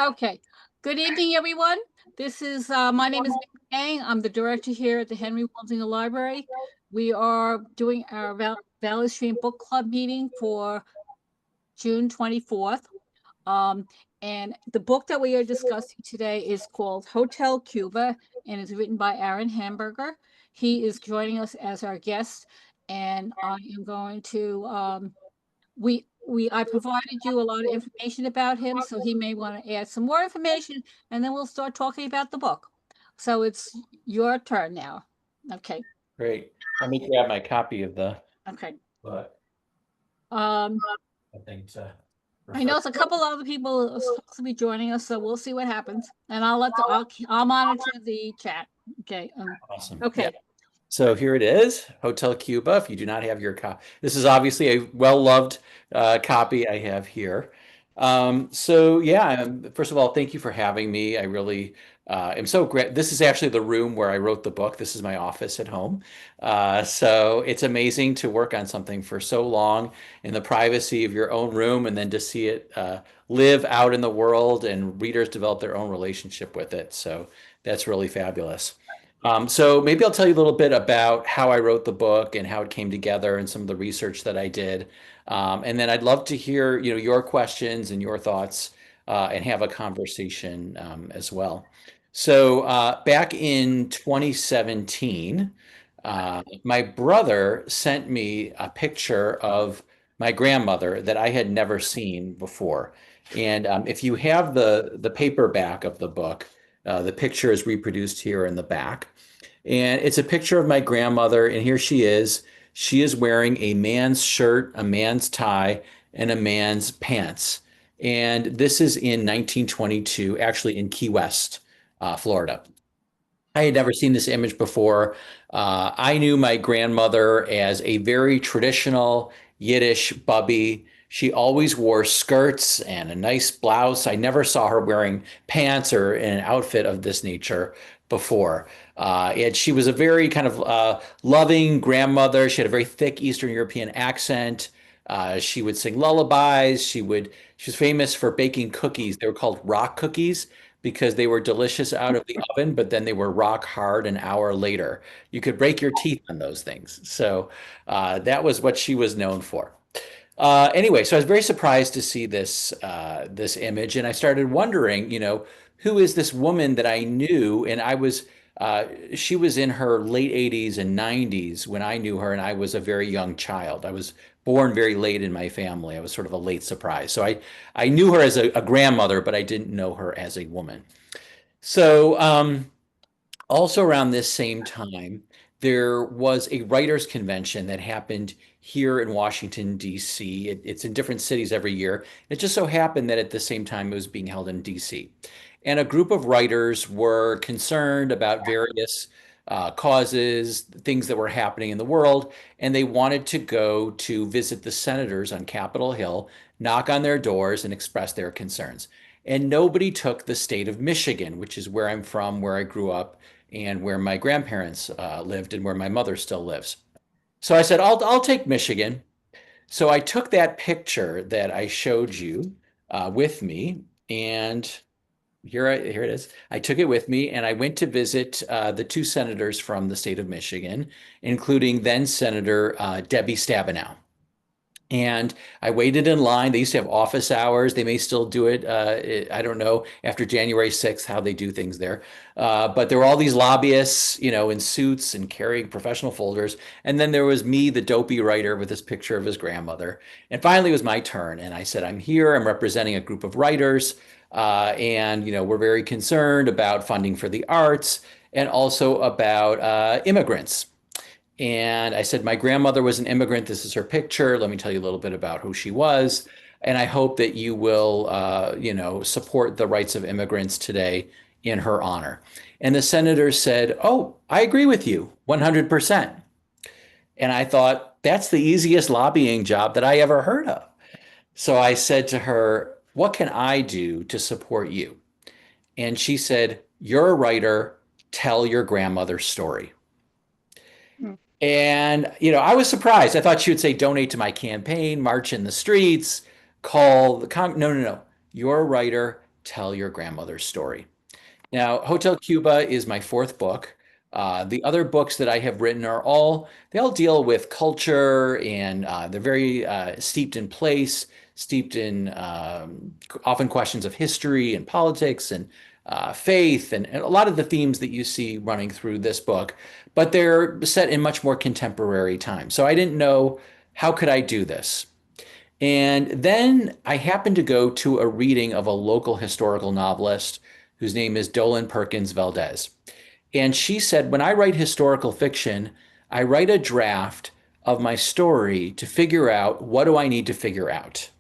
Okay. Good evening, everyone. This is my name is Mary Kang. I'm the director here at the Henry Waldinger Library. We are doing our Valley Stream Book Club meeting for June 24th. Um, and the book that we are discussing today is called Hotel Cuba and is written by Aaron Hamburger. He is joining us as our guest, and I am going to I provided you a lot of information about him, so he may want to add some more information, and then we'll start talking about the book. So it's your turn now. Okay. Great. Let me grab my copy of the Okay. book. Um, I think to I refer. know it's a couple other people are supposed to be joining us, so we'll see what happens. And I'll monitor the chat. Okay. Awesome. Yeah. Okay. So here it is, Hotel Cuba. If you do not have your copy, this is obviously a well-loved copy I have here. So yeah, first of all, thank you for having me. I really am so great. This is actually the room where I wrote the book. This is my office at home. So it's amazing to work on something for so long in the privacy of your own room and then to see it live out in the world and readers develop their own relationship with it. So that's really fabulous. So maybe I'll tell you a little bit about how I wrote the book and how it came together and some of the research that I did. And then I'd love to hear, your questions and your thoughts and have a conversation as well. So back in 2017, my brother sent me a picture of my grandmother that I had never seen before. And if you have the paperback of the book, the picture is reproduced here in the back. And it's a picture of my grandmother, and here she is. She is wearing a man's shirt, a man's tie, and a man's pants. And this is in 1922, actually in Key West, Florida. I had never seen this image before. I knew my grandmother as a very traditional Yiddish bubby. She always wore skirts and a nice blouse. I never saw her wearing pants or an outfit of this nature before. And she was a very kind of loving grandmother. She had a very thick Eastern European accent. She would sing lullabies. She was famous for baking cookies. They were called rock cookies because they were delicious out of the oven, but then they were rock hard an hour later. You could break your teeth on those things. So that was what she was known for. Anyway, so I was very surprised to see this image, and I started wondering, who is this woman that I knew? And she was in her late 80s and 90s when I knew her, and I was a very young child. I was born very late in my family. I was sort of a late surprise. So I knew her as a grandmother, but I didn't know her as a woman. So also around this same time, there was a writers' convention that happened here in Washington, D.C. It's in different cities every year. It just so happened that at the same time it was being held in D.C. And a group of writers were concerned about various causes, things that were happening in the world, and they wanted to go to visit the senators on Capitol Hill, knock on their doors, and express their concerns. And nobody took the state of Michigan, which is where I'm from, where I grew up, and where my grandparents lived, and where my mother still lives. So I said, I'll take Michigan. So I took that picture that I showed you with me, and here it is. I took it with me, and I went to visit the two senators from the state of Michigan, including then Senator Debbie Stabenow. And I waited in line. They used to have office hours. They may still do it. I don't know after January 6th how they do things there. But there were all these lobbyists, in suits and carrying professional folders. And then there was me, the dopey writer, with this picture of his grandmother. And finally, it was my turn. And I said, I'm here. I'm representing a group of writers. And we're very concerned about funding for the arts and also about immigrants. And I said, my grandmother was an immigrant. This is her picture. Let me tell you a little bit about who she was. And I hope that you will, support the rights of immigrants today in her honor. And the senator said, oh, I agree with you 100%. And I thought, that's the easiest lobbying job that I ever heard of. So I said to her, what can I do to support you? And she said, you're a writer. Tell your grandmother's story. And, I was surprised. I thought she would say, donate to my campaign, march in the streets, call the no, no, no. You're a writer. tell your grandmother's story. Now, Hotel Cuba is my fourth book. The other books that I have written they all deal with culture and they're very steeped in place, steeped in often questions of history and politics and faith and a lot of the themes that you see running through this book, but they're set in much more contemporary time. So I didn't know how could I do this. And then I happened to go to a reading of a local historical novelist whose name is Dolan Perkins Valdez. And she said, when I write historical fiction, I write a draft of my story to figure out what do I need to figure out.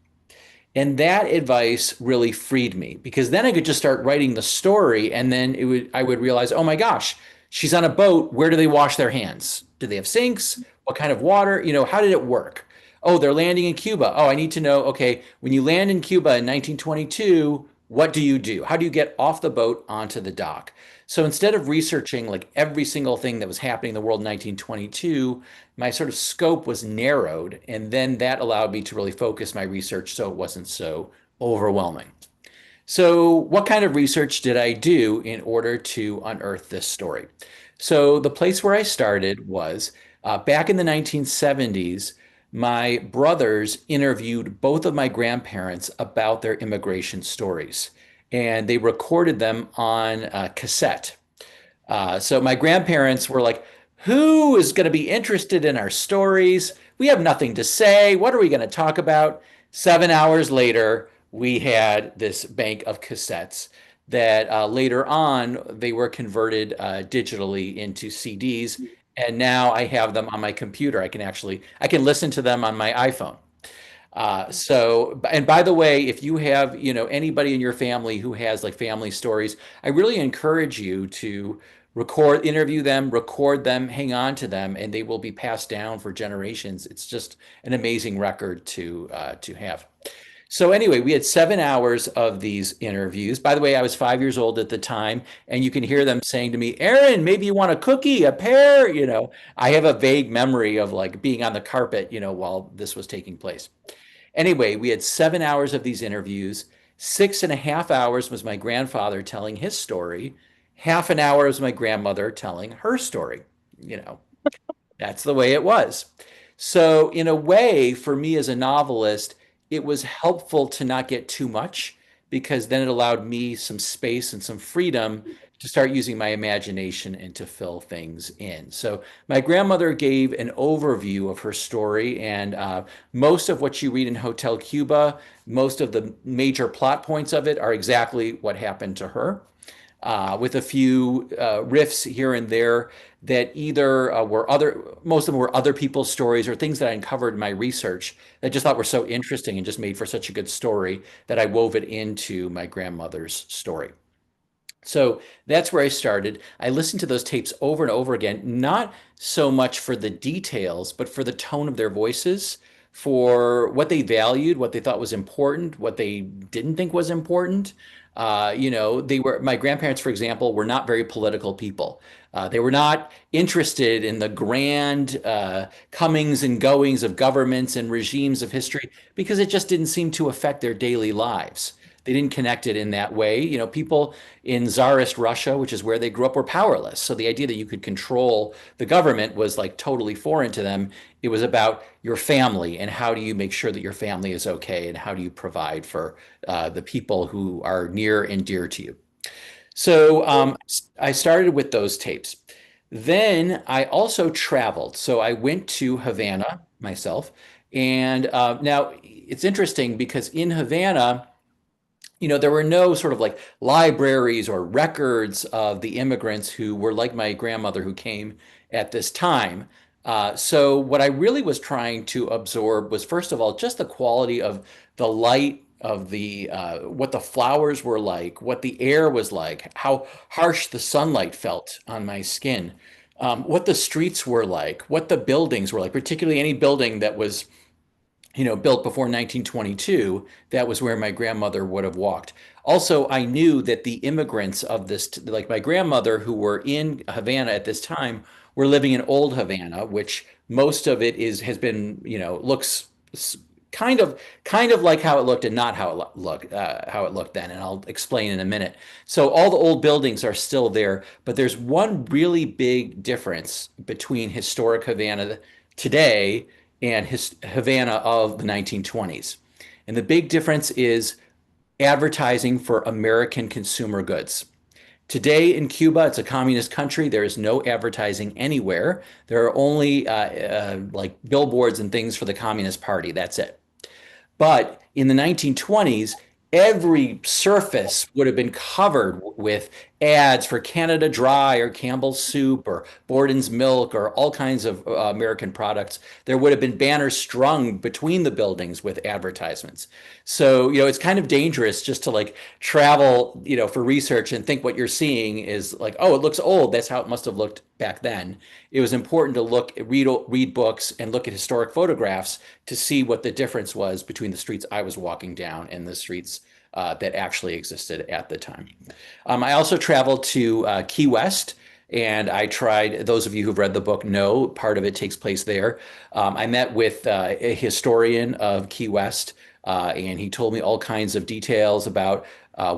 And that advice really freed me because then I could just start writing the story and then I would realize, oh my gosh, she's on a boat. Where do they wash their hands? Do they have sinks? What kind of water? How did it work? Oh, they're landing in Cuba. Oh, I need to know, okay, when you land in Cuba in 1922, what do you do? How do you get off the boat onto the dock? So instead of researching like every single thing that was happening in the world in 1922, my sort of scope was narrowed. And then that allowed me to really focus my research so it wasn't so overwhelming. So, what kind of research did I do in order to unearth this story? So, the place where I started was back in the 1970s. My brothers interviewed both of my grandparents about their immigration stories, and they recorded them on cassette. So my grandparents were like, who is going to be interested in our stories? We have nothing to say. What are we going to talk about? 7 hours later, we had this bank of cassettes that later on they were converted digitally into CDs. And now I have them on my computer. I can listen to them on my iPhone. And by the way, if you have, anybody in your family who has like family stories, I really encourage you to interview them, record them, hang on to them, and they will be passed down for generations. It's just an amazing record to have. So anyway, we had 7 hours of these interviews. By the way, I was 5 years old at the time, and you can hear them saying to me, Aaron, maybe you want a cookie, a pear, I have a vague memory of like being on the carpet, while this was taking place. Anyway, we had 7 hours of these interviews. 6.5 hours was my grandfather telling his story. Half an hour was my grandmother telling her story. You know, that's the way it was. So, in a way, for me as a novelist, it was helpful to not get too much because then it allowed me some space and some freedom to start using my imagination and to fill things in. So, my grandmother gave an overview of her story, and most of what you read in Hotel Cuba, most of the major plot points of it are exactly what happened to her with a few riffs here and there that either most of them were other people's stories or things that I uncovered in my research that I just thought were so interesting and just made for such a good story that I wove it into my grandmother's story. So that's where I started. I listened to those tapes over and over again, not so much for the details, but for the tone of their voices, for what they valued, what they thought was important, what they didn't think was important. My grandparents, for example, were not very political people. They were not interested in the grand comings and goings of governments and regimes of history because it just didn't seem to affect their daily lives. They didn't connect it in that way. People in Tsarist Russia, which is where they grew up, were powerless. So the idea that you could control the government was like totally foreign to them. It was about your family and how do you make sure that your family is okay and how do you provide for the people who are near and dear to you. So I started with those tapes. Then I also traveled. So I went to Havana myself. And now it's interesting because in Havana, there were no sort of like libraries or records of the immigrants who were like my grandmother who came at this time. So what I really was trying to absorb was, first of all, just the quality of the light of the what the flowers were like, what the air was like, how harsh the sunlight felt on my skin, what the streets were like, what the buildings were like, particularly any building that was built before 1922, that was where my grandmother would have walked. Also, I knew that the immigrants of this, like my grandmother, who were in Havana at this time, were living in old Havana, which most of it has been, looks kind of like how it looked and not how it looked then, and I'll explain in a minute. So all the old buildings are still there, but there's one really big difference between historic Havana today and Havana of the 1920s. And the big difference is advertising for American consumer goods. Today in Cuba, it's a communist country. There is no advertising anywhere. There are only like billboards and things for the Communist Party. That's it. But in the 1920s, every surface would have been covered with ads for Canada Dry or Campbell's Soup or Borden's Milk or all kinds of American products. There would have been banners strung between the buildings with advertisements. So, it's kind of dangerous just to like travel, for research and think what you're seeing is like, oh, it looks old. That's how it must have looked back then. It was important to read books and look at historic photographs to see what the difference was between the streets I was walking down and the streets that actually existed at the time. I also traveled to Key West, and I tried, those of you who've read the book know part of it takes place there. I met with a historian of Key West, and he told me all kinds of details about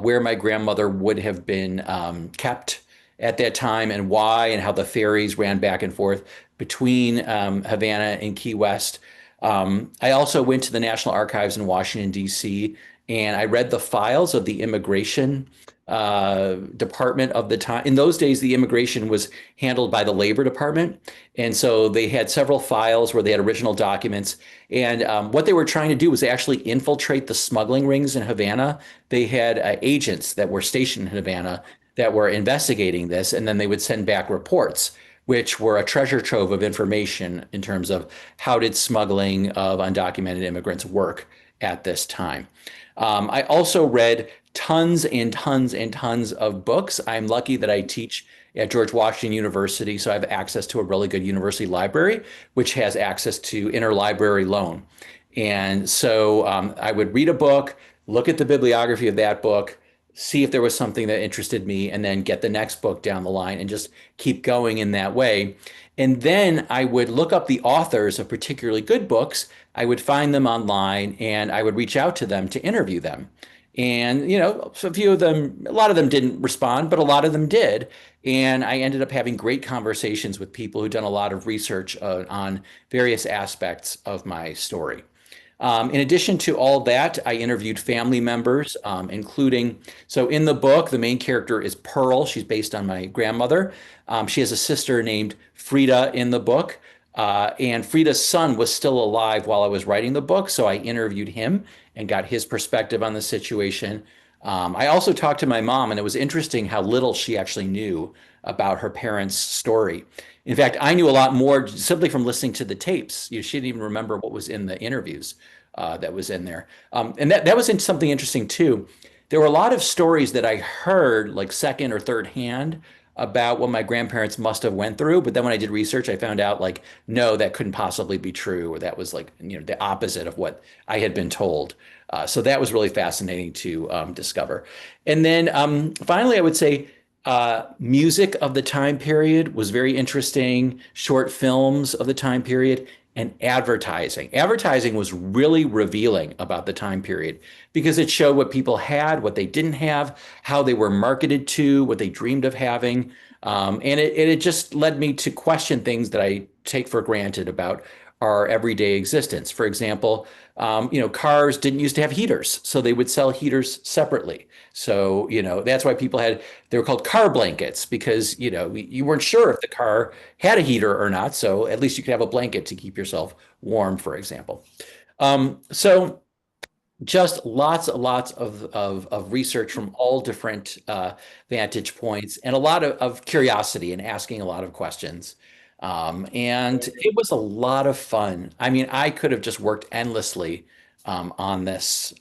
where my grandmother would have been kept at that time and why, and how the ferries ran back and forth between Havana and Key West. I also went to the National Archives in Washington, D.C., and I read the files of the immigration department of the time. In those days, the immigration was handled by the Labor Department. And so they had several files where they had original documents. And what they were trying to do was actually infiltrate the smuggling rings in Havana. They had agents that were stationed in Havana that were investigating this, and then they would send back reports, which were a treasure trove of information in terms of how did smuggling of undocumented immigrants work at this time. I also read tons and tons and tons of books. I'm lucky that I teach at George Washington University, so I have access to a really good university library, which has access to interlibrary loan. And so I would read a book, look at the bibliography of that book, see if there was something that interested me, and then get the next book down the line and just keep going in that way. And then I would look up the authors of particularly good books. I would find them online and I would reach out to them to interview them. And, so a few of them, a lot of them didn't respond, but a lot of them did. And I ended up having great conversations with people who'd done a lot of research on various aspects of my story. In addition to all that, I interviewed family members, including, so in the book, the main character is Pearl. She's based on my grandmother. She has a sister named Frida in the book. And Frida's son was still alive while I was writing the book. So I interviewed him and got his perspective on the situation. I also talked to my mom, and it was interesting how little she actually knew about her parents' story. In fact, I knew a lot more simply from listening to the tapes. She didn't even remember what was in the interviews that was in there. And that was something interesting too. There were a lot of stories that I heard like second or third hand about what my grandparents must have went through. But then when I did research, I found out like, no, that couldn't possibly be true. Or that was like, the opposite of what I had been told. So that was really fascinating to discover. And then finally, I would say music of the time period was very interesting. Short films of the time period and advertising. Advertising was really revealing about the time period because it showed what people had, what they didn't have, how they were marketed to, what they dreamed of having. And it just led me to question things that I take for granted about our everyday existence. For example, cars didn't used to have heaters, so they would sell heaters separately. So, that's why they were called car blankets because, you weren't sure if the car had a heater or not. So at least you could have a blanket to keep yourself warm, for example. So just lots and lots of research from all different vantage points and a lot of curiosity and asking a lot of questions. And it was a lot of fun. I mean, I could have just worked endlessly on this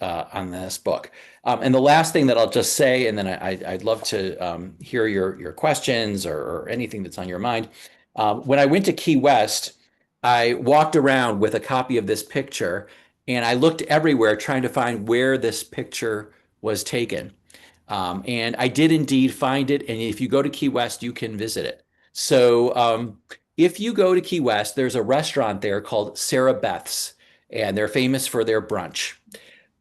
book. And the last thing that I'll just say, and then I'd love to hear your questions or anything that's on your mind. When I went to Key West, I walked around with a copy of this picture, and I looked everywhere trying to find where this picture was taken. And I did indeed find it. And if you go to Key West, you can visit it. So if you go to Key West, there's a restaurant there called Sarah Beth's. and they're famous for their brunch.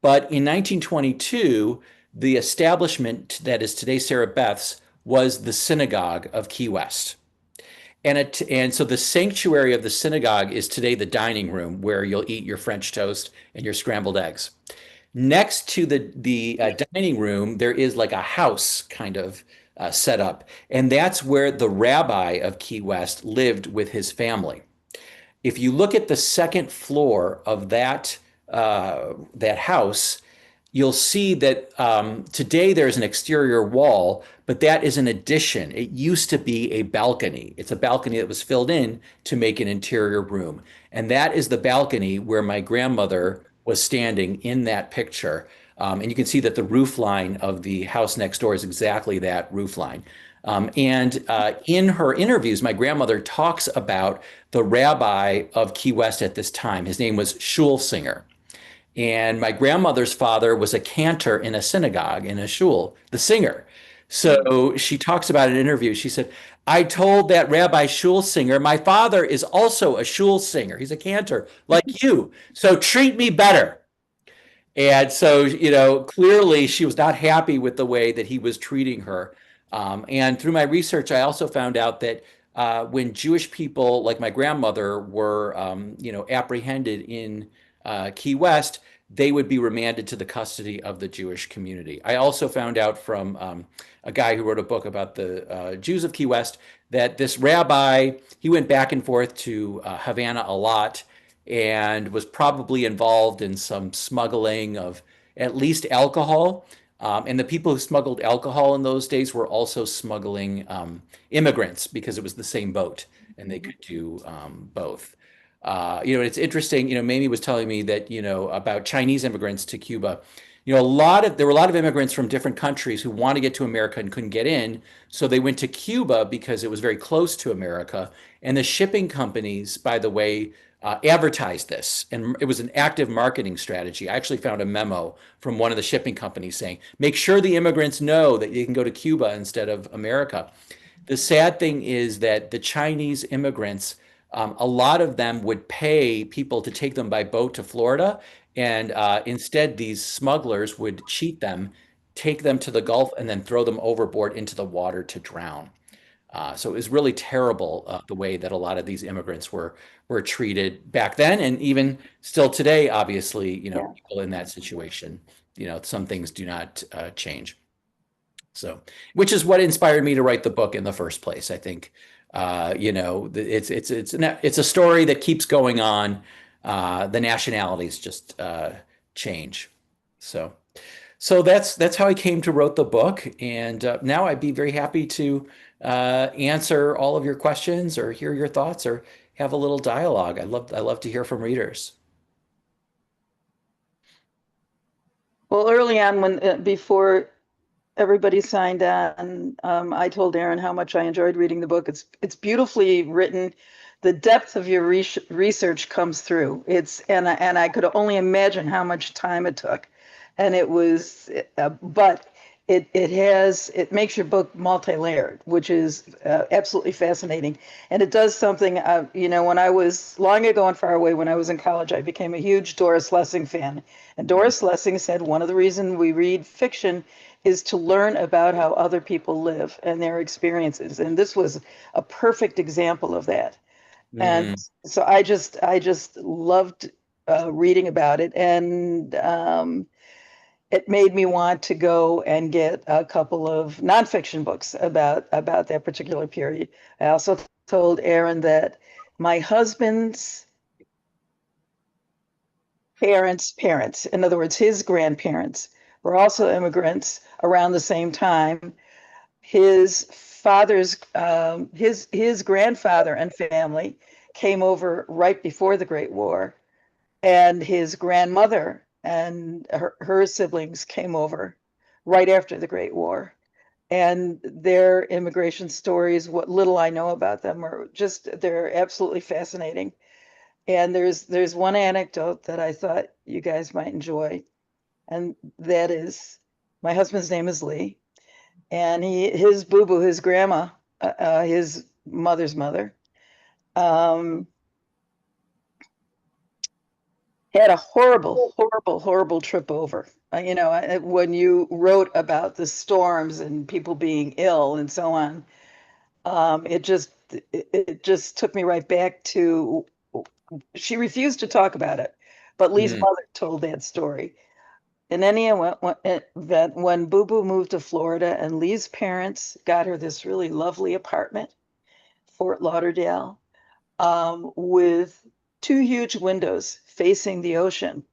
But in 1922, the establishment that is today Sarah Beth's was the synagogue of Key West. And so the sanctuary of the synagogue is today the dining room where you'll eat your French toast and your scrambled eggs. Next to the dining room, there is like a house kind of set up, and that's where the rabbi of Key West lived with his family. If you look at the second floor of that house, you'll see that today there's an exterior wall, but that is an addition. It used to be a balcony. It's a balcony that was filled in to make an interior room. And that is the balcony where my grandmother was standing in that picture. And you can see that the roof line of the house next door is exactly that roof line. And in her interviews, my grandmother talks about the rabbi of Key West at this time. His name was Schulsinger. And my grandmother's father was a cantor in a synagogue, in a shul, the singer. So she talks about an interview. She said, I told that Rabbi shul singer, my father is also a shul singer. He's a cantor like you. So treat me better. And so, clearly she was not happy with the way that he was treating her. And through my research, I also found out that when Jewish people like my grandmother were, apprehended in Key West, they would be remanded to the custody of the Jewish community. I also found out from a guy who wrote a book about the Jews of Key West that this rabbi, he went back and forth to Havana a lot and was probably involved in some smuggling of at least alcohol. And the people who smuggled alcohol in those days were also smuggling immigrants because it was the same boat and they could do both. It's interesting, Mamie was telling me that, about Chinese immigrants to Cuba. There were a lot of immigrants from different countries who wanted to get to America and couldn't get in. So they went to Cuba because it was very close to America. And the shipping companies, by the way, advertised this. And it was an active marketing strategy. I actually found a memo from one of the shipping companies saying, make sure the immigrants know that you can go to Cuba instead of America. The sad thing is that the Chinese immigrants, a lot of them would pay people to take them by boat to Florida. And instead, these smugglers would cheat them, take them to the Gulf, and then throw them overboard into the water to drown. So it was really terrible the way that a lot of these immigrants were treated back then, and even still today. Obviously, people in that situation, some things do not change. So, which is what inspired me to write the book in the first place. I think, it's a story that keeps going on. The nationalities just change. So that's how I came to wrote the book, and now I'd be very happy to answer all of your questions or hear your thoughts or have a little dialogue. I love to hear from readers. Well, early on, before everybody signed on, I told Aaron how much I enjoyed reading the book. It's beautifully written. The depth of your research comes through. And I could only imagine how much time it took, and it was, but it makes your book multi-layered, which is absolutely fascinating. And it does something, when I was long ago and far away, when I was in college, I became a huge Doris Lessing fan. And Doris Lessing said one of the reasons we read fiction is to learn about how other people live and their experiences. And this was a perfect example of that. And so I just loved reading about it. And it made me want to go and get a couple of nonfiction books about that particular period. I also told Aaron that my husband's parents, in other words, his grandparents, were also immigrants around the same time. His father's, his grandfather and family came over right before the Great War, and his grandmother and her siblings came over right after the Great War. And their immigration stories, what little I know about them, they're absolutely fascinating. And there's one anecdote that I thought you guys might enjoy, and that is, my husband's name is Lee, and his boo-boo, his grandma, his mother's mother, had a horrible, horrible, horrible trip over. When you wrote about the storms and people being ill and so on, it just took me right back to she refused to talk about it, but Lee's Mm, mother told that story. In any event, when Boo Boo moved to Florida and Lee's parents got her this really lovely apartment, Fort Lauderdale, with two huge windows facing the ocean.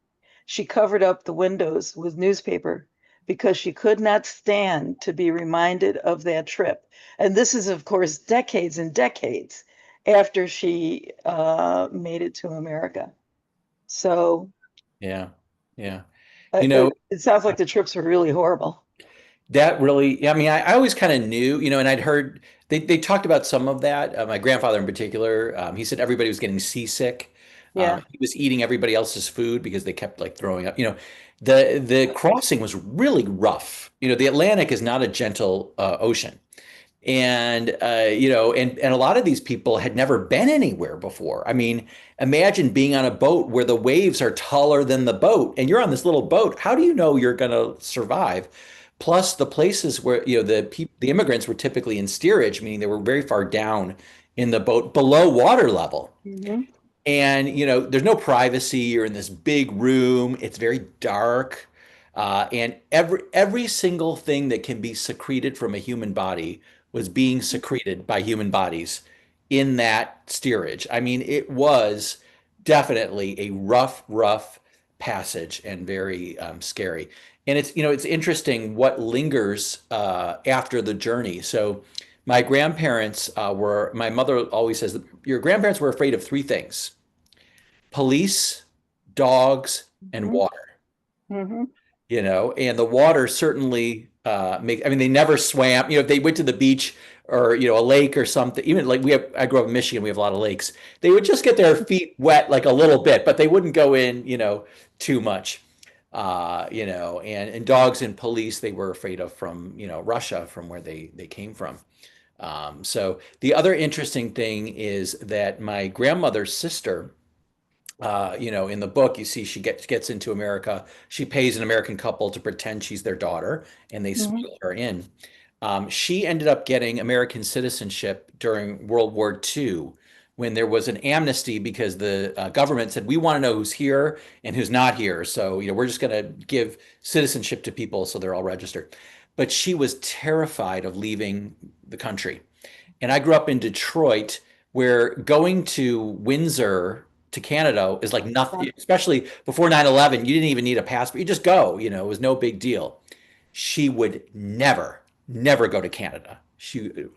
She covered up the windows with newspaper because she could not stand to be reminded of that trip. And this is, of course, decades and decades after she made it to America. So yeah, yeah. You know, it sounds like the trips were really horrible. that really, yeah, I mean, I always kind of knew, and I'd heard they talked about some of that. My grandfather in particular, he said everybody was getting seasick. Yeah. He was eating everybody else's food because they kept like throwing up. The crossing was really rough. The Atlantic is not a gentle ocean. And and a lot of these people had never been anywhere before. I mean, imagine being on a boat where the waves are taller than the boat and you're on this little boat. How do you know you're going to survive? Plus the places where, the immigrants were typically in steerage, meaning they were very far down in the boat below water level. Mhm. And there's no privacy. You're in this big room. It's very dark. And every single thing that can be secreted from a human body was being secreted by human bodies in that steerage. I mean, it was definitely a rough, rough passage and very scary. And it's interesting what lingers after the journey. So my grandparents my mother always says that your grandparents were afraid of three things: police, dogs, and Mhm. water. Mhm. And the water certainly I mean, they never swam. If they went to the beach or, a lake or something, even like I grew up in Michigan, we have a lot of lakes. They would just get their feet wet like a little bit, but they wouldn't go in, too much. And dogs and police, they were afraid of from, Russia, from where they came from. So the other interesting thing is that my grandmother's sister, in the book, you see she gets into America. She pays an American couple to pretend she's their daughter, and they Mhm. smuggle her in. She ended up getting American citizenship during World War II when there was an amnesty because the government said, we want to know who's here and who's not here. So, we're just going to give citizenship to people so they're all registered. But she was terrified of leaving the country. And I grew up in Detroit, where going to Windsor to Canada is like Yeah. nothing, especially before 9/11. You didn't even need a passport. You just go, it was no big deal. She would never, never go to Canada.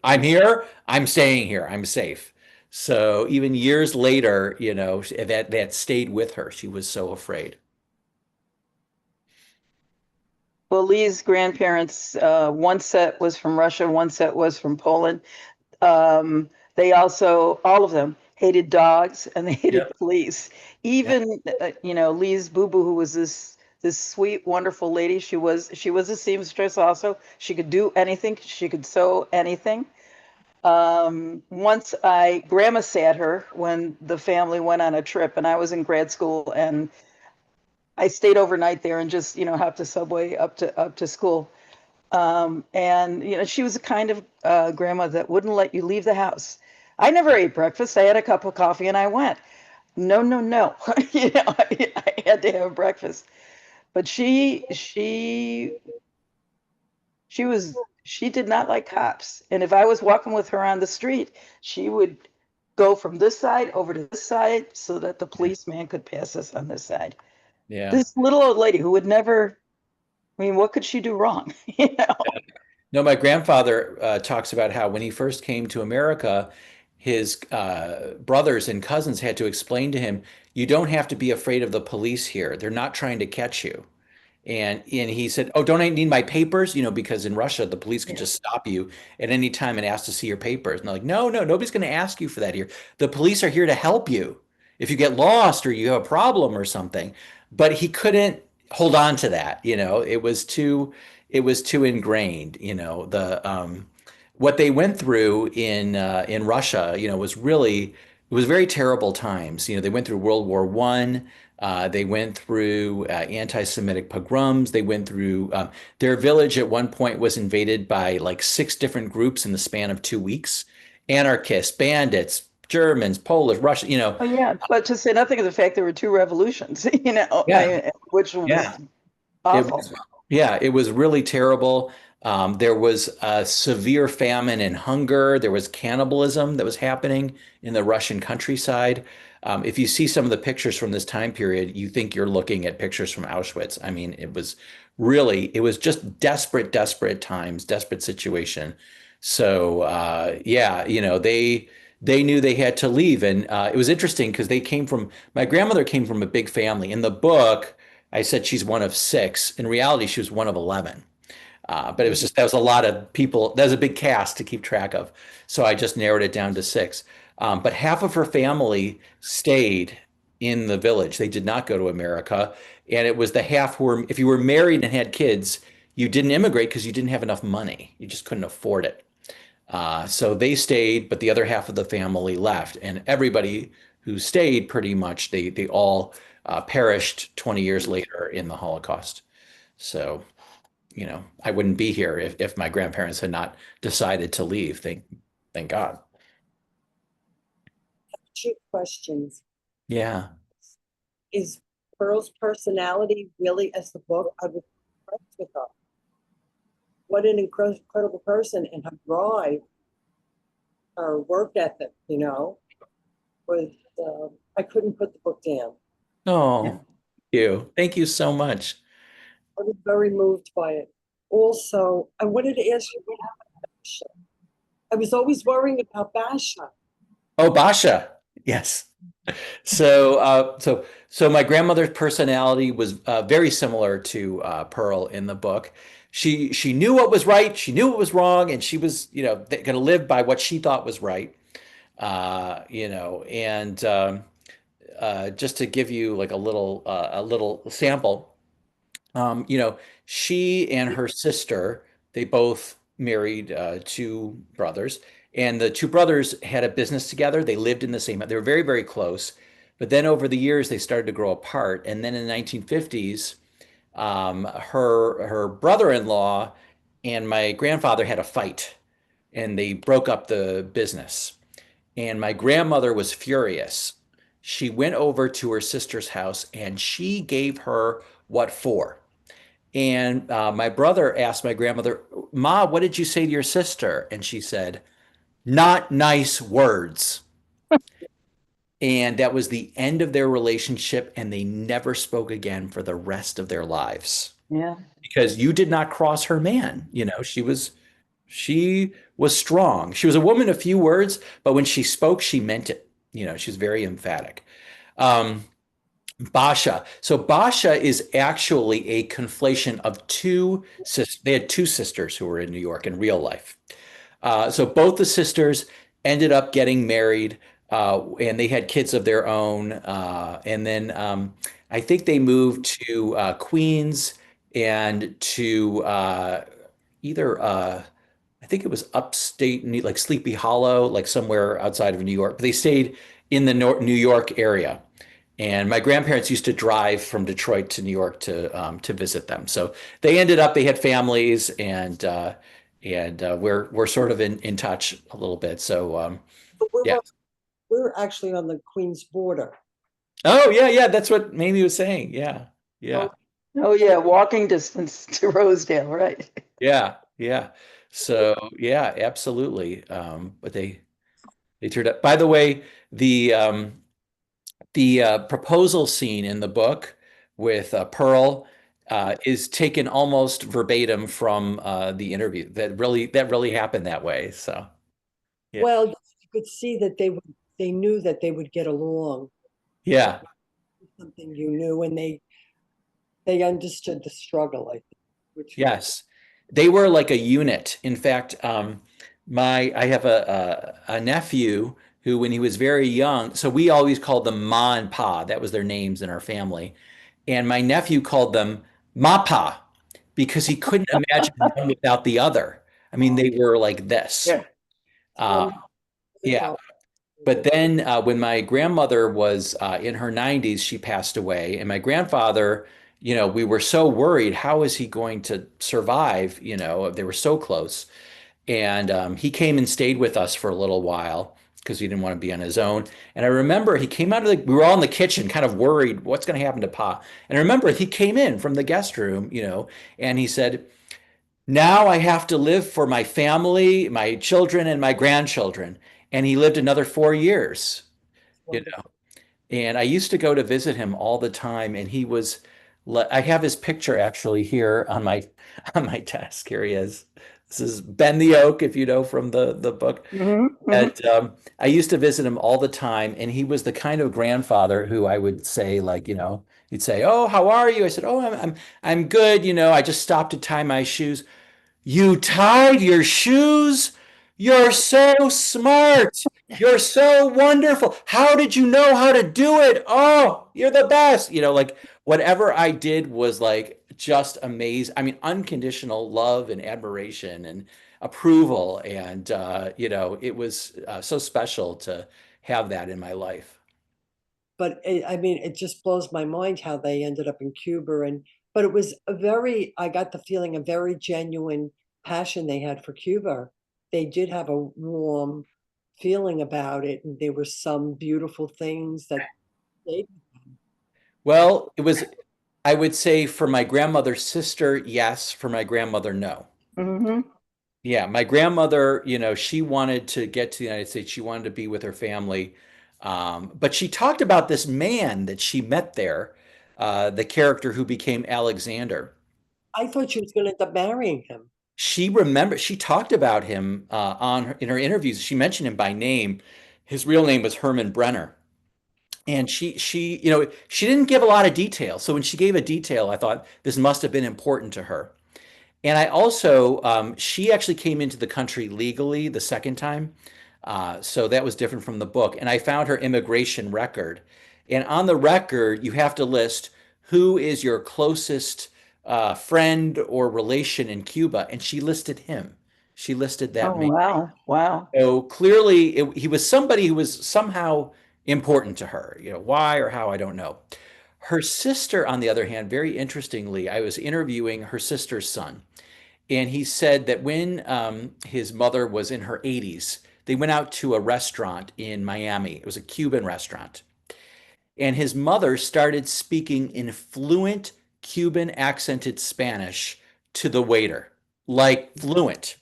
I'm here, I'm staying here, I'm safe. So even years later, that stayed with her. She was so afraid. Well, Lee's grandparents, one set was from Russia, one set was from Poland. They also, all of them, hated dogs and they hated Yep. police. Yep. Even, Lee's Boo Boo, who was this sweet, wonderful lady. She was a seamstress also. She could do anything. She could sew anything. Once Grandma sat her when the family went on a trip, and I was in grad school, and I stayed overnight there and just, hopped the subway up to school. And she was the kind of grandma that wouldn't let you leave the house. I never ate breakfast. I had a cup of coffee and I went. No, no, no. I had to have breakfast. But she did not like cops. And if I was walking with her on the street, she would go from this side over to this side so that the policeman could pass us on this side. Yeah. This little old lady who would never, I mean, what could she do wrong? No, my grandfather talks about how when he first came to America, his brothers and cousins had to explain to him, you don't have to be afraid of the police here. They're not trying to catch you. And he said, "Oh, don't I need my papers?" Because in Russia, the police could Yeah. just stop you at any time and ask to see your papers. And they're like, "No, no, nobody's going to ask you for that here. The police are here to help you if you get lost or you have a problem or something." But he couldn't hold on to that. It was too ingrained. The what they went through in Russia, was really it was very terrible times. They went through World War I. They went through anti-Semitic pogroms. They went through their village at one point was invaded by like 6 different groups in the span of 2 weeks. Anarchists, bandits, Germans, Polish, Russian, Oh, yeah, but to say nothing of the fact there were 2 revolutions, yeah, which yeah. was It awful. was, yeah, it was really terrible. There was a severe famine and hunger. There was cannibalism that was happening in the Russian countryside. If you see some of the pictures from this time period, you think you're looking at pictures from Auschwitz. I mean, it was just desperate, desperate times, desperate situation. So, yeah, they knew they had to leave, and it was interesting because my grandmother came from a big family. In the book, I said she's one of 6. In reality, she was one of 11. But it was just, that was a lot of people. That was a big cast to keep track of. So I just narrowed it down to 6. But half of her family stayed in the village. They did not go to America. And it was the half who were, if you were married and had kids, you didn't immigrate because you didn't have enough money. You just couldn't afford it. So they stayed, but the other half of the family left. And everybody who stayed, pretty much, they all perished 20 years later in the Holocaust. So, I wouldn't be here if my grandparents had not decided to leave. Thank God. 2 questions. Yeah. Is Pearl's personality really as the book? I was impressed with her. What an incredible person, and her drive, her work ethic, was, I couldn't put the book down. Oh, thank you. Thank you so much. I was very moved by it. Also, I wanted to ask you what happened to Basha. I was always worrying about Basha. Oh, Basha. Yes. So my grandmother's personality was very similar to Pearl in the book. She knew what was right, she knew what was wrong, and she was, going to live by what she thought was right. And just to give you like a little sample, um, you know, she and her sister, they both married 2 brothers, and the 2 brothers had a business together. They lived in the same, they were very, very close. But then over the years, they started to grow apart. And then in the 1950s, her brother-in-law and my grandfather had a fight, and they broke up the business. And my grandmother was furious. She went over to her sister's house and she gave her what for. And my brother asked my grandmother, Ma, what did you say to your sister? And she said, not nice words. And that was the end of their relationship, and they never spoke again for the rest of their lives. Yeah. Because you did not cross her man. She was strong. She was a woman of few words, but when she spoke, she meant it. She was very emphatic. Um, Basha. So Basha is actually a conflation of two sisters. They had 2 sisters who were in New York in real life. So both the sisters ended up getting married, and they had kids of their own. And then I think they moved to Queens and to either I think it was upstate, like Sleepy Hollow, like somewhere outside of New York. But they stayed in the New York area. And my grandparents used to drive from Detroit to New York to visit them. So they had families, and we're sort of in touch a little bit. So But yeah. we're actually on the Queens border. Oh yeah, yeah. That's what Mamie was saying. Yeah, yeah, Oh, yeah, walking distance to Rosedale, right? yeah, yeah. So yeah, absolutely. But they turned up. By the way, the proposal scene in the book with Pearl is taken almost verbatim from the interview. That really happened that way. So yeah, Well, you could see that they knew that they would get along. yeah, Something you knew, and they understood the struggle, I think. yes, they were like a unit. In fact, I have a nephew who, when he was very young, so we always called them Ma and Pa. That was their names in our family. And my nephew called them Mapa because he couldn't imagine one without the other. I mean, they were like this. Yeah. Uh, yeah. But then when my grandmother was in her 90s, she passed away. And my grandfather, we were so worried, how is he going to survive? They were so close. And he came and stayed with us for a little while because he didn't want to be on his own. And I remember he came out of we were all in the kitchen, kind of worried, what's going to happen to Pa? And I remember he came in from the guest room, and he said, now I have to live for my family, my children, and my grandchildren. And he lived another 4 years, you know. And I used to go to visit him all the time, and I have his picture actually here on my on my desk. Here he is. This is Ben the Oak, if you know from the book. And I used to visit him all the time, and he was the kind of grandfather who I would say, like, he'd say, "Oh, how are you?" I said, "Oh, I'm good. I just stopped to tie my shoes." You tied your shoes? You're so smart. You're so wonderful. How did you know how to do it? Oh, you're the best. Like whatever I did was like just amazing. I mean, unconditional love and admiration and approval. And, it was so special to have that in my life. But I mean, it just blows my mind how they ended up in Cuba. But it was I got the feeling, a very genuine passion they had for Cuba. They did have a warm feeling about it, and there were some beautiful things that they, Well, I would say for my grandmother's sister, yes. For my grandmother, no. Yeah, my grandmother, she wanted to get to the United States. She wanted to be with her family. But she talked about this man that she met there, the character who became Alexander. I thought she was going to end up marrying him. She talked about him in her interviews. She mentioned him by name. His real name was Herman Brenner. And she didn't give a lot of detail. So when she gave a detail, I thought this must have been important to her. And I also, she actually came into the country legally the second time. So that was different from the book. And I found her immigration record. And on the record, you have to list who is your closest friend or relation in Cuba. And she listed him. She listed that Oh, man. wow. Wow. So clearly, he was somebody who was somehow important to her. Why or how, I don't know. Her sister, on the other hand, very interestingly, I was interviewing her sister's son. And he said that when his mother was in her 80s, they went out to a restaurant in Miami. It was a Cuban restaurant. And his mother started speaking in fluent Cuban accented Spanish to the waiter, like fluent.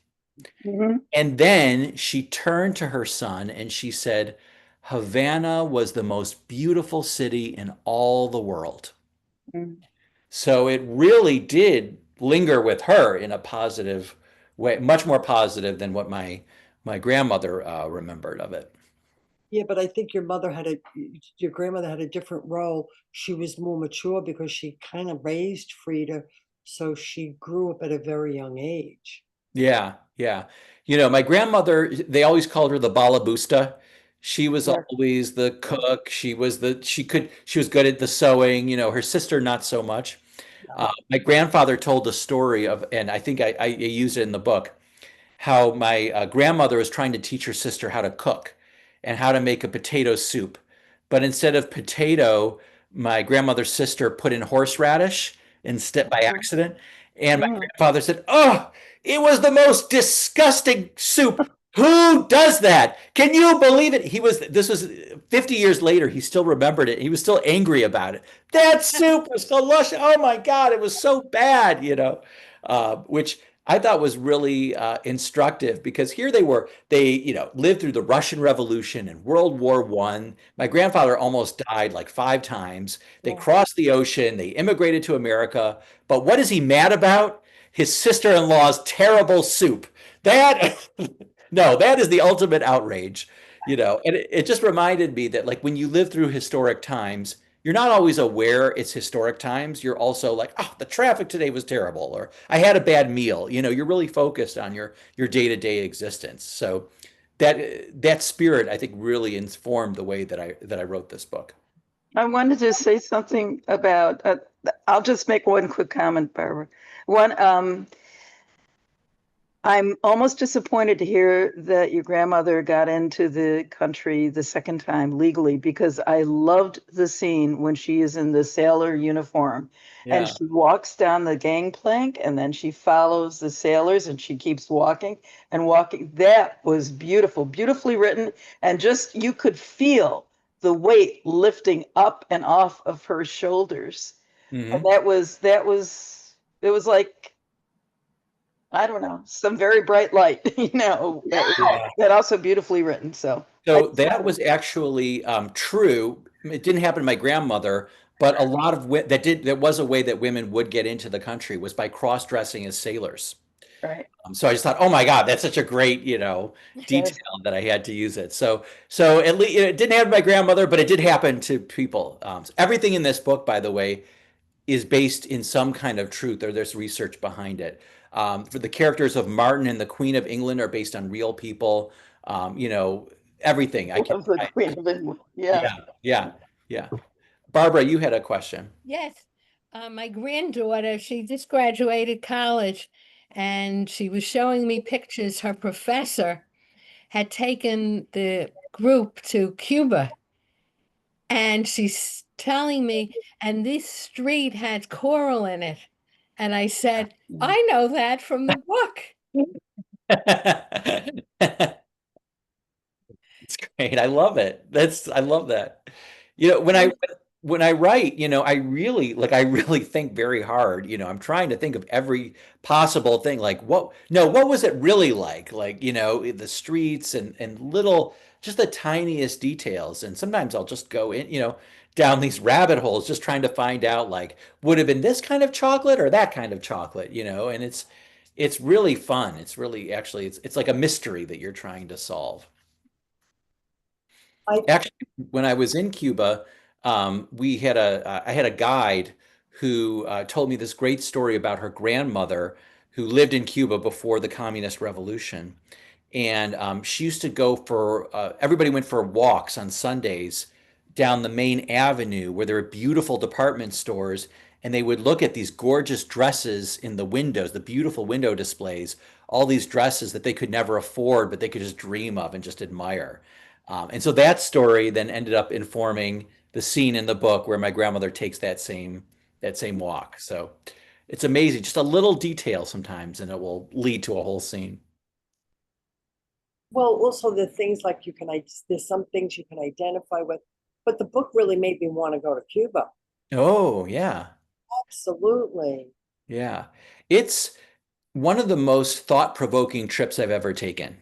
And then she turned to her son and she said, Havana was the most beautiful city in all the world. So it really did linger with her in a positive way, much more positive than what my grandmother remembered of it. Yeah, but I think your grandmother had a different role. She was more mature because she kind of raised Frida, so she grew up at a very young age. Yeah, yeah. My grandmother, they always called her the Balabusta. She was Yes. always the cook. She was good at the sewing, her sister not so much. My grandfather told the story of, and I think I used it in the book, how my grandmother was trying to teach her sister how to cook and how to make a potato soup. But instead of potato, my grandmother's sister put in horseradish instead by accident. And my grandfather said, "Oh, it was the most disgusting soup. Who does that? Can you believe it?" This was 50 years later. He still remembered it. He was still angry about it. That soup was so luscious. Oh my God, it was so bad, which I thought was really instructive because here they were. They, lived through the Russian Revolution and World War I. My grandfather almost died like 5 times. They crossed the ocean. They immigrated to America. But what is he mad about? His sister-in-law's terrible soup. No, that is the ultimate outrage, And it just reminded me that, like, when you live through historic times, you're not always aware it's historic times. You're also like, oh, the traffic today was terrible, or I had a bad meal. You're really focused on your day-to-day existence. So that spirit, I think, really informed the way that I wrote this book. I wanted to say something about, I'll just make one quick comment, Barbara. One, I'm almost disappointed to hear that your grandmother got into the country the second time legally, because I loved the scene when she is in the sailor uniform and Yeah. she walks down the gangplank and then she follows the sailors and she keeps walking and walking. That was beautiful, beautifully written. And just you could feel the weight lifting up and off of her shoulders. And Hmm. it was like, I don't know, some very bright light, Yeah. that also beautifully written. So I So that was actually true. It didn't happen to my grandmother, but a lot of that was a way that women would get into the country was by cross-dressing as sailors. right. So I just thought, oh my God, that's such a great, detail Yes. that I had to use it. So at least it didn't happen to my grandmother, but it did happen to people. So everything in this book, by the way, is based in some kind of truth, or there's research behind it. For the characters of Martin and the Queen of England are based on real people. Um, you know, everything. Of the Queen of England. Yeah. Yeah, yeah, yeah. Barbara, you had a question. Yes, my granddaughter, she just graduated college and she was showing me pictures. Her professor had taken the group to Cuba and she's telling me, and this street had coral in it. And I said, I know that from the book. It's great. I love it. I love that. You know, when I write, I really think very hard. I'm trying to think of every possible thing. Like what was it really like? Like, the streets and little, just the tiniest details. And sometimes I'll just go in, down these rabbit holes, just trying to find out like, would have been this kind of chocolate or that kind of chocolate, and it's really fun. It's really actually it's like a mystery that you're trying to solve. I Actually, when I was in Cuba, I had a guide who told me this great story about her grandmother who lived in Cuba before the Communist Revolution. And she used to go everybody went for walks on Sundays down the main avenue where there were beautiful department stores. And they would look at these gorgeous dresses in the windows, the beautiful window displays, all these dresses that they could never afford, but they could just dream of and just admire. And so that story then ended up informing the scene in the book where my grandmother takes that same walk. So it's amazing, just a little detail sometimes, and it will lead to a whole scene. Well, also the things like there's some things you can identify with, but the book really made me want to go to Cuba. Oh, yeah. Absolutely. Yeah. It's one of the most thought-provoking trips I've ever taken.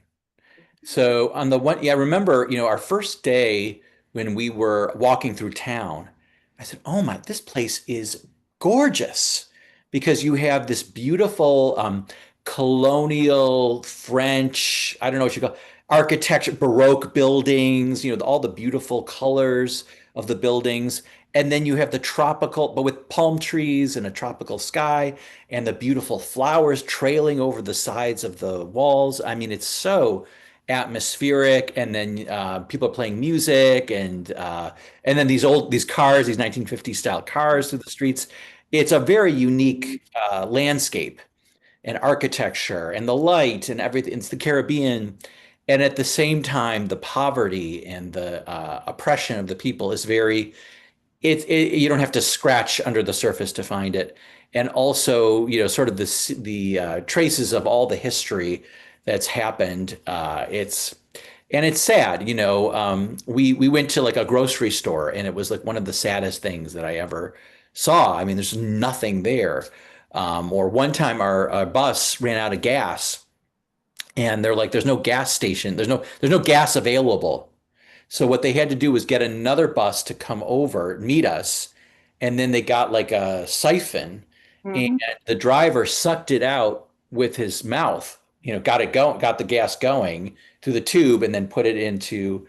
So on the one, yeah, I remember, our first day when we were walking through town, I said, "Oh my, this place is gorgeous," because you have this beautiful colonial French, I don't know what you call architecture, Baroque buildings, all the beautiful colors of the buildings. And then you have the tropical, but with palm trees and a tropical sky and the beautiful flowers trailing over the sides of the walls. I mean, it's so atmospheric, and then people are playing music, and then these cars, these 1950s style cars through the streets. It's a very unique landscape and architecture and the light and everything. It's the Caribbean, and at the same time, the poverty and the oppression of the people is very you don't have to scratch under the surface to find it. And also, sort of the traces of all the history that's happened. It's sad. We went to like a grocery store, and it was like one of the saddest things that I ever saw. I mean, there's nothing there. Or one time our bus ran out of gas, and they're like, "There's no gas station. There's no gas available." So what they had to do was get another bus to come over, meet us, and then they got like a siphon, and Mhm. the driver sucked it out with his mouth, got the gas going through the tube, and then put it into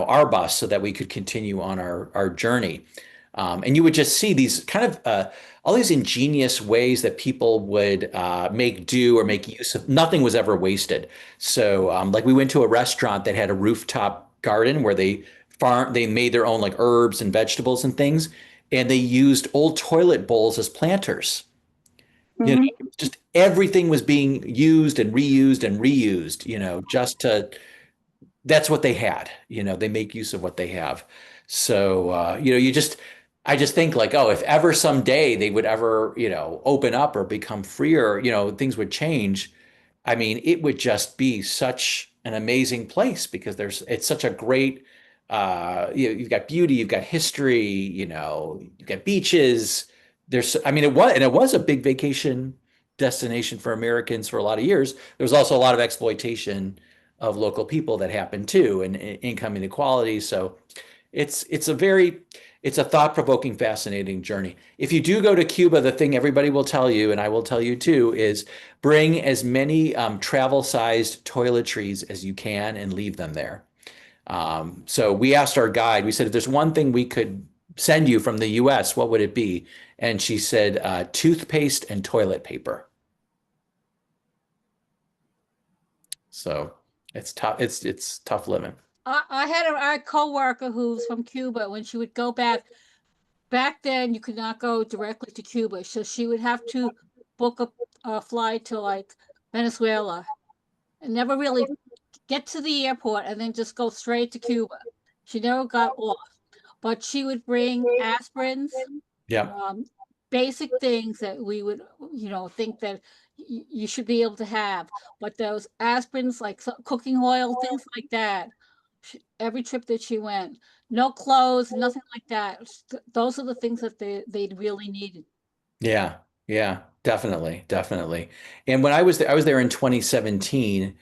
our bus so that we could continue on our journey. And you would just see these kind of all these ingenious ways that people would make do or make use of. Nothing was ever wasted. So, like we went to a restaurant that had a rooftop garden where they made their own like herbs and vegetables and things, and they used old toilet bowls as planters. You know, Mhm. just everything was being used and reused and reused, just to that's what they had. They make use of what they have. So, I just think like, oh, if ever someday they would ever, open up or become freer, things would change. I mean, it would just be such an amazing place because it's such a great, you've got beauty, you've got history, you've got beaches. I mean, it was a big vacation destination for Americans for a lot of years. There was also a lot of exploitation of local people that happen too, and income inequality. So it's a very it's a thought-provoking, fascinating journey. If you do go to Cuba, the thing everybody will tell you, and I will tell you too, is bring as many travel-sized toiletries as you can and leave them there. So we asked our guide, we said, if there's one thing we could send you from the US, what would it be? And she said, toothpaste and toilet paper. So it's tough. It's tough living. I had a coworker who's from Cuba. When she would go back then you could not go directly to Cuba, so she would have to book a flight to like Venezuela and never really get to the airport and then just go straight to Cuba. She never got off, but she would bring aspirins, Yeah. basic things that we would, think that you should be able to have. But those aspirins, like cooking oil, things like that, every trip that she went, no clothes, nothing like that. Those are the things that they really needed. Yeah. Yeah. Definitely. Definitely. And when I was there in 2017.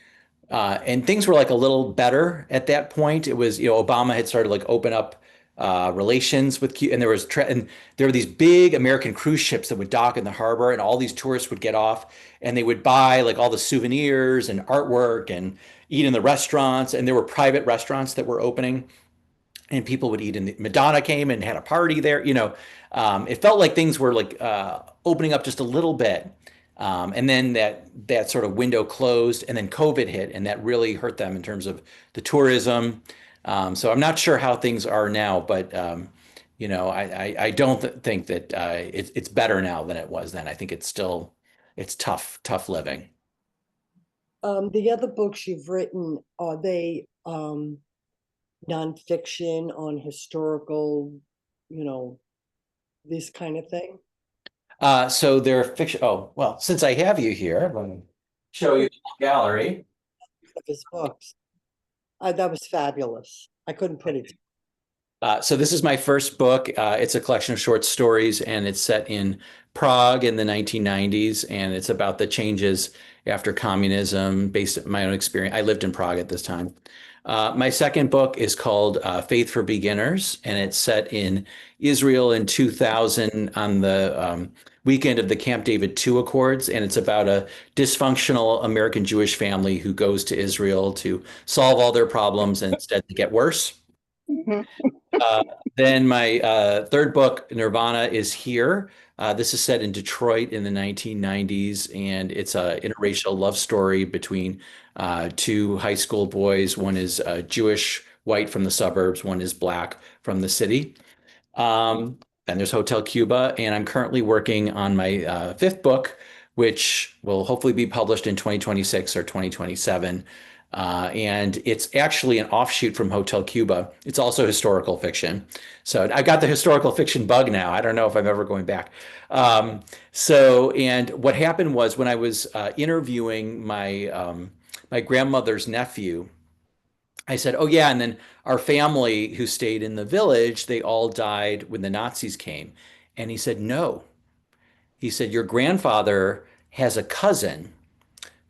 And things were like a little better at that point. It was, Obama had started like open up relations with Cuba, and and there were these big American cruise ships that would dock in the harbor, and all these tourists would get off, and they would buy like all the souvenirs and artwork and eat in the restaurants, and there were private restaurants that were opening, and people would eat in Madonna came and had a party there. It felt like things were like opening up just a little bit. And then that sort of window closed, and then COVID hit, and that really hurt them in terms of the tourism. So I'm not sure how things are now, but I don't think that it's better now than it was then. I think it's tough living. The other books you've written, are they nonfiction on historical, this kind of thing? So they're fiction. Oh, well, since I have you here, let me show you the gallery. Of his books. That was fabulous. I couldn't put it. So this is my first book. It's a collection of short stories, and it's set in Prague in the 1990s, and it's about the changes after communism, based on my own experience. I lived in Prague at this time. My second book is called Faith for Beginners, and it's set in Israel in 2000 on the weekend of the Camp David II Accords, and it's about a dysfunctional American Jewish family who goes to Israel to solve all their problems, and instead they get worse. Mhm. Then my third book, Nirvana, is here. This is set in Detroit in the 1990s, and it's an interracial love story between two high school boys. One is Jewish, white from the suburbs, one is black from the city. And there's Hotel Cuba, and I'm currently working on my fifth book, which will hopefully be published in 2026 or 2027. And it's actually an offshoot from Hotel Cuba. It's also historical fiction. So I got the historical fiction bug now. I don't know if I'm ever going back. And what happened was when I was interviewing my grandmother's nephew, I said, "Oh yeah," and then our family who stayed in the village, they all died when the Nazis came. And he said, "No." He said, "Your grandfather has a cousin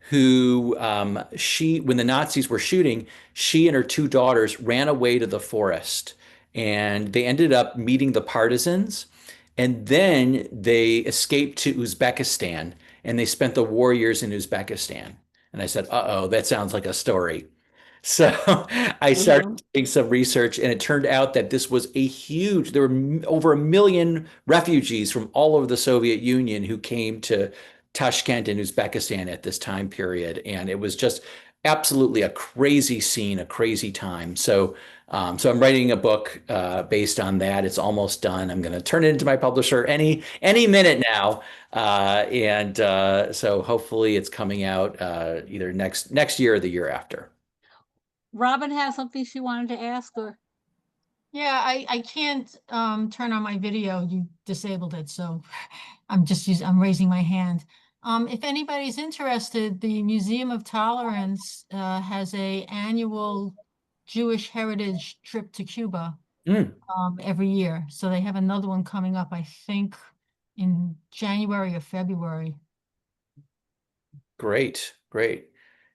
who when the Nazis were shooting, she and her two daughters ran away to the forest, and they ended up meeting the partisans, and then they escaped to Uzbekistan, and they spent the war years in Uzbekistan." And I said, "Uh-oh, that sounds like a story." So I Mhm. started doing some research, and it turned out that this was there were over 1 million refugees from all over the Soviet Union who came to Tashkent in Uzbekistan at this time period. And it was just absolutely a crazy scene, a crazy time. So I'm writing a book based on that. It's almost done. I'm going to turn it into my publisher any minute now, and so hopefully it's coming out either next year or the year after. Robin has something she wanted to ask, or Yeah, I can't turn on my video. You disabled it, so I'm raising my hand. If anybody's interested, the Museum of Tolerance has a annual Jewish heritage trip to Cuba Mm, every year. So they have another one coming up, I think, in January or February. great, great.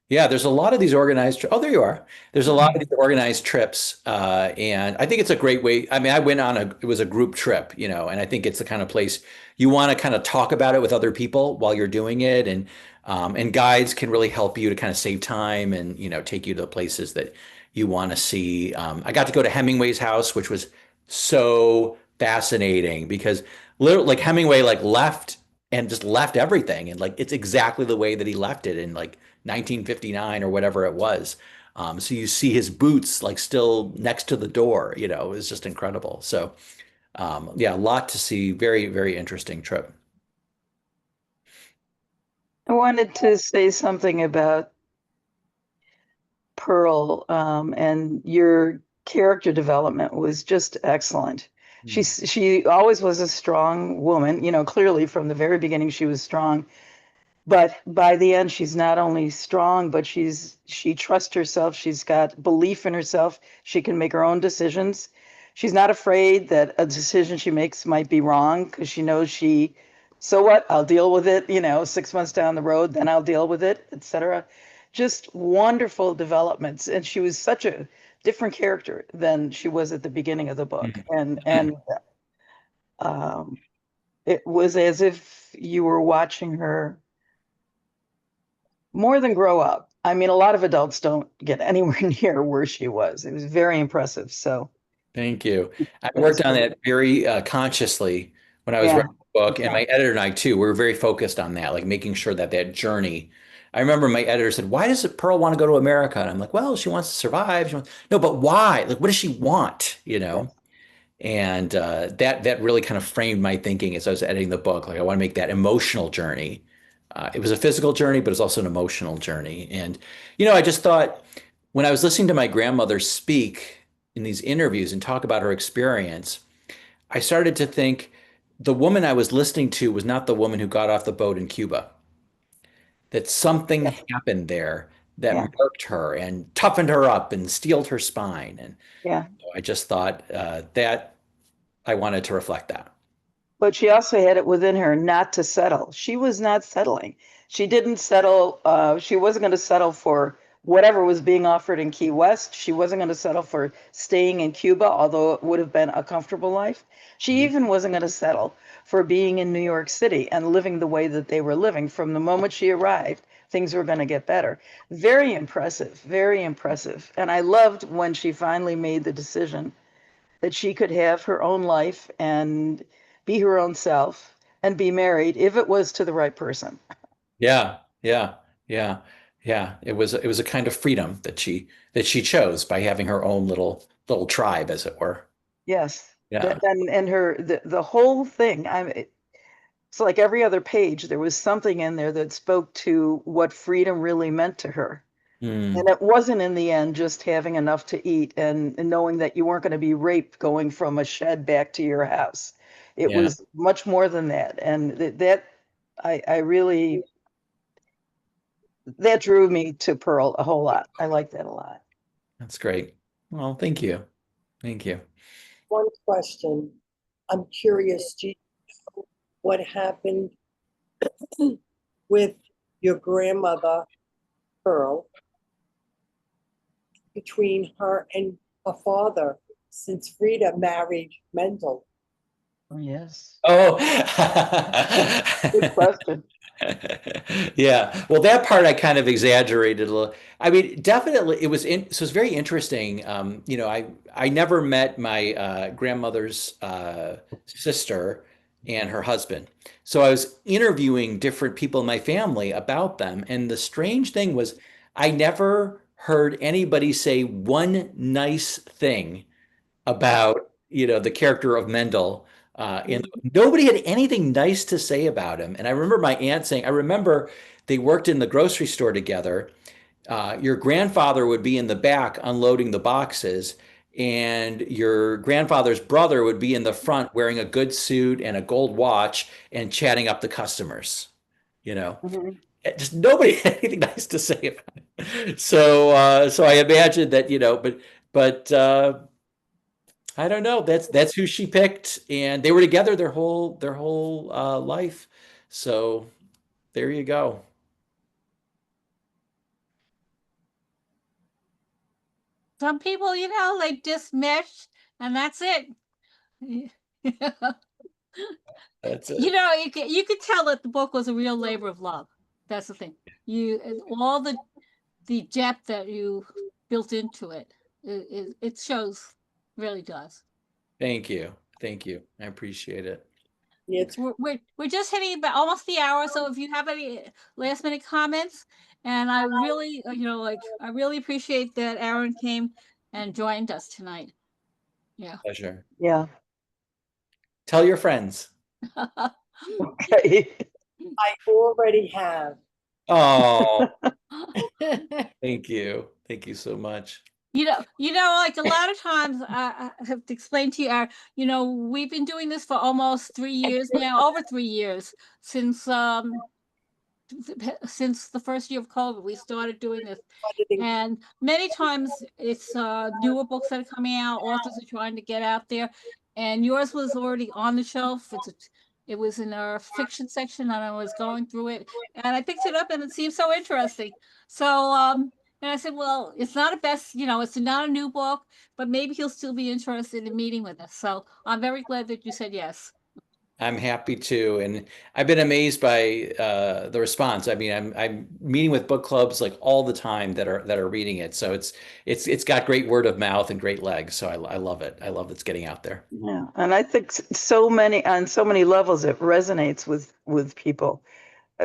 Yeah, there's a lot of these organized. Oh, there you are. There's a lot of these organized trips, and I think it's a great way. I mean, I went on it was a group trip, and I think it's the kind of place you want to kind of talk about it with other people while you're doing it, and guides can really help you to kind of save time and take you to the places that you want to see. I got to go to Hemingway's house, which was so fascinating because literally, like Hemingway, like left and just left everything, and like it's exactly the way that he left it, and like 1959 or whatever it was. So you see his boots like still next to the door, it was just incredible. So yeah, a lot to see. Very, very interesting trip. I wanted to say something about Pearl, and your character development was just excellent. She always was a strong woman, clearly from the very beginning she was strong. But by the end, she's not only strong, but she trusts herself. She's got belief in herself. She can make her own decisions. She's not afraid that a decision she makes might be wrong because she knows so what? I'll deal with it, 6 months down the road, then I'll deal with it, etc. Just wonderful developments. And she was such a different character than she was at the beginning of the book. And it was as if you were watching her more than grow up. I mean, a lot of adults don't get anywhere near where she was. It was very impressive. So Thank you. I worked on that very consciously when I was yeah, writing the book, and my editor and I too, we were very focused on that, like making sure that journey. I remember my editor said, "Why does Pearl want to go to America?" And I'm like, "Well, she wants to survive. No, but why? Like, what does she want? And that really kind of framed my thinking as I was editing the book. Like, I want to make that emotional journey. It was a physical journey, but it's also an emotional journey. And I just thought when I was listening to my grandmother speak in these interviews and talk about her experience, I started to think the woman I was listening to was not the woman who got off the boat in Cuba. That something yeah, happened there that yeah, marked her and toughened her up and steeled her spine. And yeah. I just thought that I wanted to reflect that. But she also had it within her not to settle. She was not settling. She didn't settle. She wasn't going to settle for whatever was being offered in Key West. She wasn't going to settle for staying in Cuba, although it would have been a comfortable life. She even wasn't going to settle for being in New York City and living the way that they were living. From the moment she arrived, things were going to get better. Very impressive, very impressive. And I loved when she finally made the decision that she could have her own life and be her own self and be married if it was to the right person. Yeah, yeah, yeah, yeah. It was a kind of freedom that she chose by having her own little tribe, as it were. Yes. Yeah. And the whole thing, it's like every other page, there was something in there that spoke to what freedom really meant to her. Mm, And it wasn't in the end just having enough to eat and knowing that you weren't going to be raped going from a shed back to your house. It yeah, was much more than that. And that I really, that drew me to Pearl a whole lot. I like that a lot. that's great. Well, thank you. Thank you. One question. I'm curious, do you know what happened with your grandmother, Pearl, between her and her father, since Frida married Mendel? Oh, yes. Oh, Good question. yeah. Well, that part I kind of exaggerated a little. I mean, definitely so it's very interesting. I never met my grandmother's sister and her husband. So I was interviewing different people in my family about them. And the strange thing was I never heard anybody say one nice thing about, the character of Mendel. And nobody had anything nice to say about him. And I remember my aunt saying, I remember they worked in the grocery store together. Your grandfather would be in the back unloading the boxes, and your grandfather's brother would be in the front wearing a good suit and a gold watch and chatting up the customers. You know, just nobody had anything nice to say about it. So I imagine that, but I don't know. That's who she picked, and they were together their whole life. So there you go. Some people, they just mesh and that's it. That's it. You could tell that the book was a real labor of love. That's the thing. All the depth that you built into it, it shows, really does. Thank you. Thank you. I appreciate it. We're just hitting about almost the hour, so if you have any last minute comments, and I really, I really appreciate that Aaron came and joined us tonight. Yeah. Pleasure. Yeah. Tell your friends. Okay. I already have. Oh, thank you. Thank you so much. Like a lot of times I have to explain to you, we've been doing this for almost 3 years now, over 3 years since the first year of COVID. We started doing this, and many times it's newer books that are coming out. Authors are trying to get out there, and yours was already on the shelf. It was in our fiction section, and I was going through it, and I picked it up, and it seemed so interesting. So, and I said, well, it's not a it's not a new book, but maybe he'll still be interested in meeting with us. So I'm very glad that you said yes. I'm happy to, and I've been amazed by the response. I mean, I'm meeting with book clubs like all the time that are reading it. So it's got great word of mouth and great legs. So I love it. I love it's getting out there. Yeah, and I think on so many levels it resonates with people.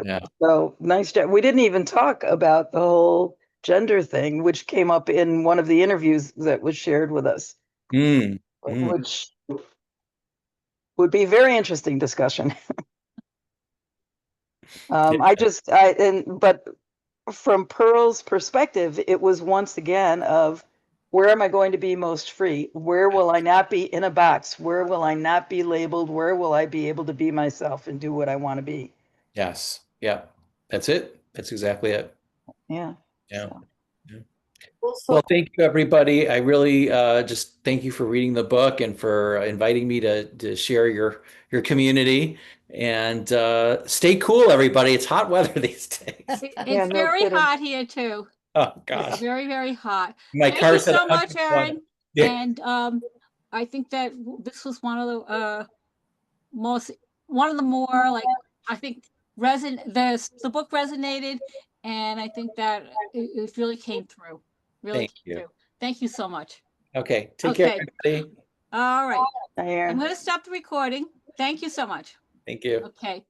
Yeah. So nice job. We didn't even talk about the whole gender thing, which came up in one of the interviews that was shared with us, which would be a very interesting discussion. But from Pearl's perspective, it was once again of, where am I going to be most free? Where will I not be in a box? Where will I not be labeled? Where will I be able to be myself and do what I want to be? Yes. Yeah. That's it. That's exactly it. Yeah. Yeah. So. Yeah. Also, Well, thank you, everybody. I really just thank you for reading the book and for inviting me to share your community. And stay cool, everybody. It's hot weather these days. It's very hot here too. Oh It's gosh. very, very hot. My Thank car you said so much, Aaron. Yeah. And I think that this was one of the more, like, I think the book resonated, and I think that it really came through. Really Thank came you. through. Thank you so much. Okay. Take care, Okay. everybody. All right. Bye, I'm Aaron. going to stop the recording. Thank you so much. Thank you. Okay.